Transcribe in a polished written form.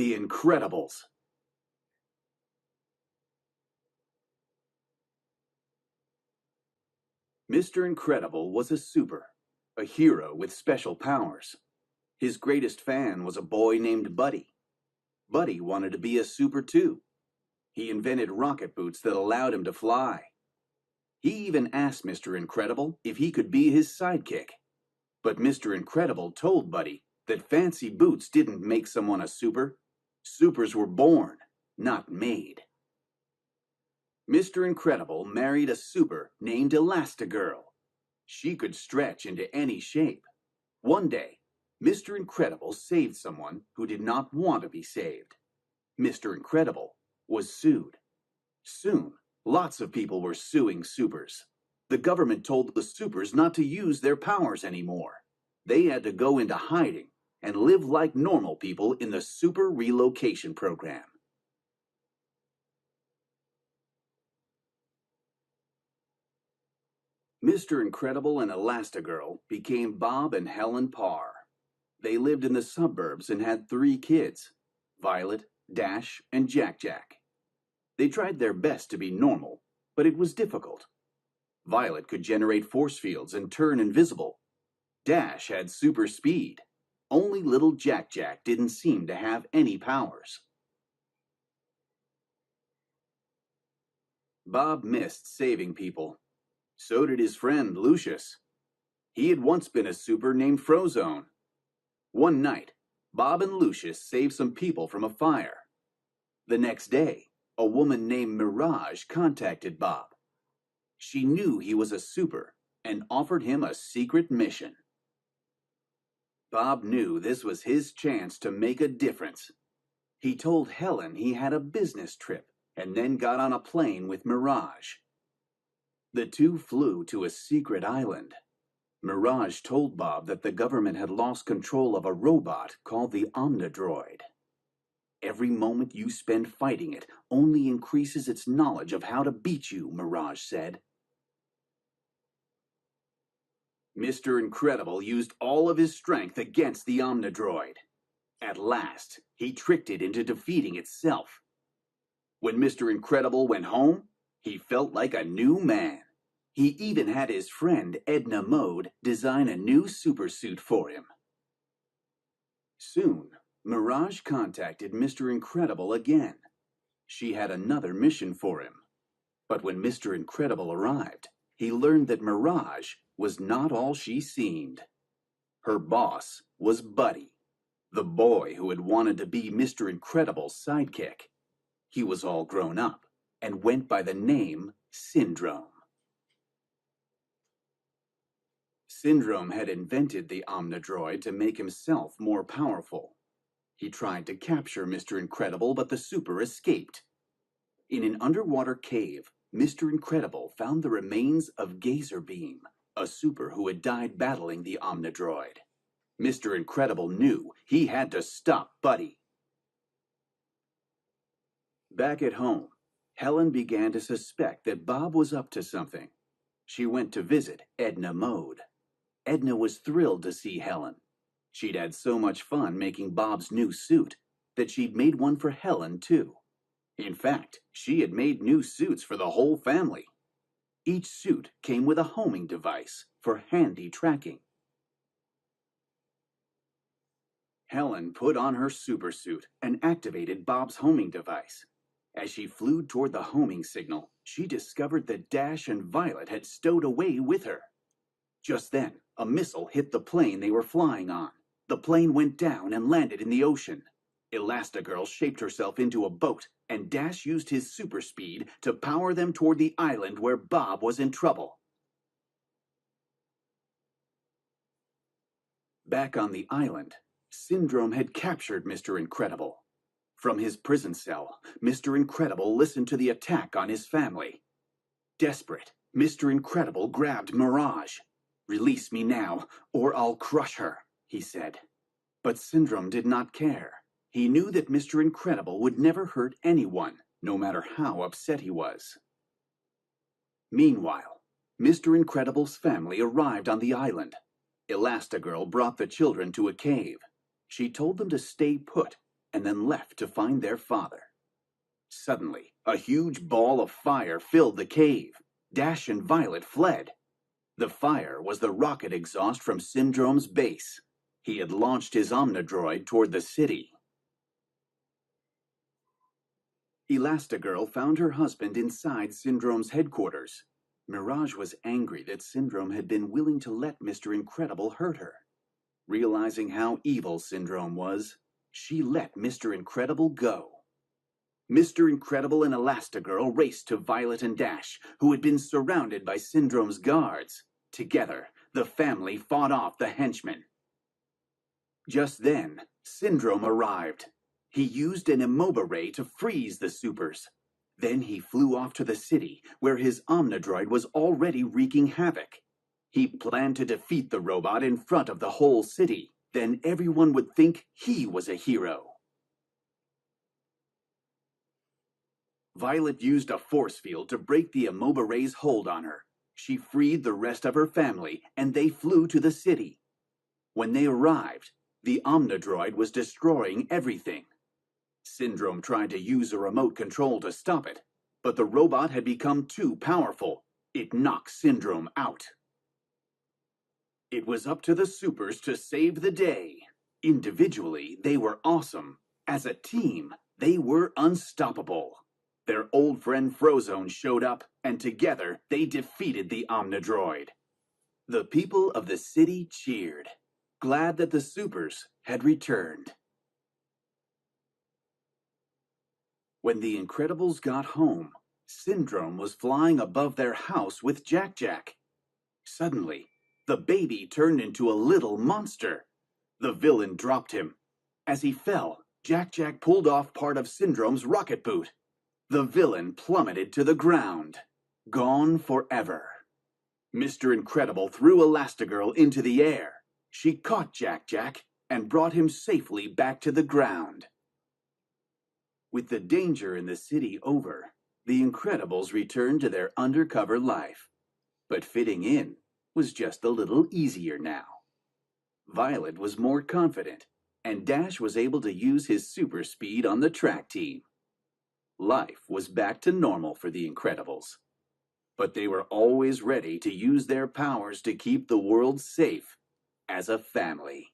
The Incredibles. Mr. Incredible was a super, a hero with special powers. His greatest fan was a boy named Buddy. Buddy wanted to be a super too. He invented rocket boots that allowed him to fly. He even asked Mr. Incredible if he could be his sidekick. But Mr. Incredible told Buddy that fancy boots didn't make someone a super. Supers were born, not made. Mr. Incredible married a super named Elastigirl. She could stretch into any shape. One day, Mr. Incredible saved someone who did not want to be saved. Mr. Incredible was sued. Soon, lots of people were suing supers. The government told the supers not to use their powers anymore. They had to go into hiding and live like normal people in the Super Relocation Program. Mr. Incredible and Elastigirl became Bob and Helen Parr. They lived in the suburbs and had 3 kids, Violet, Dash, and Jack Jack. They tried their best to be normal, but it was difficult. Violet could generate force fields and turn invisible. Dash had super speed. Only little Jack Jack didn't seem to have any powers. Bob missed saving people. So did his friend Lucius. He had once been a super named Frozone. One night, Bob and Lucius saved some people from a fire. The next day, a woman named Mirage contacted Bob. She knew he was a super and offered him a secret mission. Bob knew this was his chance to make a difference. He told Helen he had a business trip and then got on a plane with Mirage. The two flew to a secret island. Mirage told Bob that the government had lost control of a robot called the Omnidroid. Every moment you spend fighting it only increases its knowledge of how to beat you, Mirage said. Mr. Incredible used all of his strength against the Omnidroid. At last, he tricked it into defeating itself. When Mr. Incredible went home, he felt like a new man. He even had his friend Edna Mode design a new supersuit for him. Soon, Mirage contacted Mr. Incredible again. She had another mission for him. But when Mr. Incredible arrived, he learned that Mirage was not all she seemed. Her boss was Buddy, the boy who had wanted to be Mr. Incredible's sidekick. He was all grown up and went by the name Syndrome. Syndrome had invented the Omnidroid to make himself more powerful. He tried to capture Mr. Incredible, but the super escaped. In an underwater cave, Mr. Incredible found the remains of Gazerbeam, a super who had died battling the Omnidroid. Mr. Incredible knew he had to stop Buddy. Back at home, Helen began to suspect that Bob was up to something. She went to visit Edna Mode. Edna was thrilled to see Helen. She'd had so much fun making Bob's new suit that she'd made one for Helen too. In fact, she had made new suits for the whole family. Each suit came with a homing device for handy tracking. Helen put on her supersuit and activated Bob's homing device. As she flew toward the homing signal, she discovered that Dash and Violet had stowed away with her. Just then, a missile hit the plane they were flying on. The plane went down and landed in the ocean. Elastigirl shaped herself into a boat, and Dash used his super speed to power them toward the island where Bob was in trouble. Back on the island, Syndrome had captured Mr. Incredible. From his prison cell, Mr. Incredible listened to the attack on his family. Desperate, Mr. Incredible grabbed Mirage. "Release me now, or I'll crush her," he said. But Syndrome did not care. He knew that Mr. Incredible would never hurt anyone, no matter how upset he was. Meanwhile, Mr. Incredible's family arrived on the island. Elastigirl brought the children to a cave. She told them to stay put and then left to find their father. Suddenly, a huge ball of fire filled the cave. Dash and Violet fled. The fire was the rocket exhaust from Syndrome's base. He had launched his Omnidroid toward the city. Elastigirl found her husband inside Syndrome's headquarters. Mirage was angry that Syndrome had been willing to let Mr. Incredible hurt her. Realizing how evil Syndrome was, she let Mr. Incredible go. Mr. Incredible and Elastigirl raced to Violet and Dash, who had been surrounded by Syndrome's guards. Together, the family fought off the henchmen. Just then, Syndrome arrived. He used an Immobile Ray to freeze the supers. Then he flew off to the city, where his Omnidroid was already wreaking havoc. He planned to defeat the robot in front of the whole city. Then everyone would think he was a hero. Violet used a force field to break the Immobile Ray's hold on her. She freed the rest of her family, and they flew to the city. When they arrived, the Omnidroid was destroying everything. Syndrome tried to use a remote control to stop it, but the robot had become too powerful. It knocked Syndrome out. It was up to the supers to save the day. Individually, they were awesome. As a team, they were unstoppable. Their old friend Frozone showed up, and together they defeated the Omnidroid. The people of the city cheered, glad that the supers had returned. When the Incredibles got home, Syndrome was flying above their house with Jack-Jack. Suddenly, the baby turned into a little monster. The villain dropped him. As he fell, Jack-Jack pulled off part of Syndrome's rocket boot. The villain plummeted to the ground, gone forever. Mr. Incredible threw Elastigirl into the air. She caught Jack-Jack and brought him safely back to the ground. With the danger in the city over, the Incredibles returned to their undercover life. But fitting in was just a little easier now. Violet was more confident, and Dash was able to use his super speed on the track team. Life was back to normal for the Incredibles. But they were always ready to use their powers to keep the world safe as a family.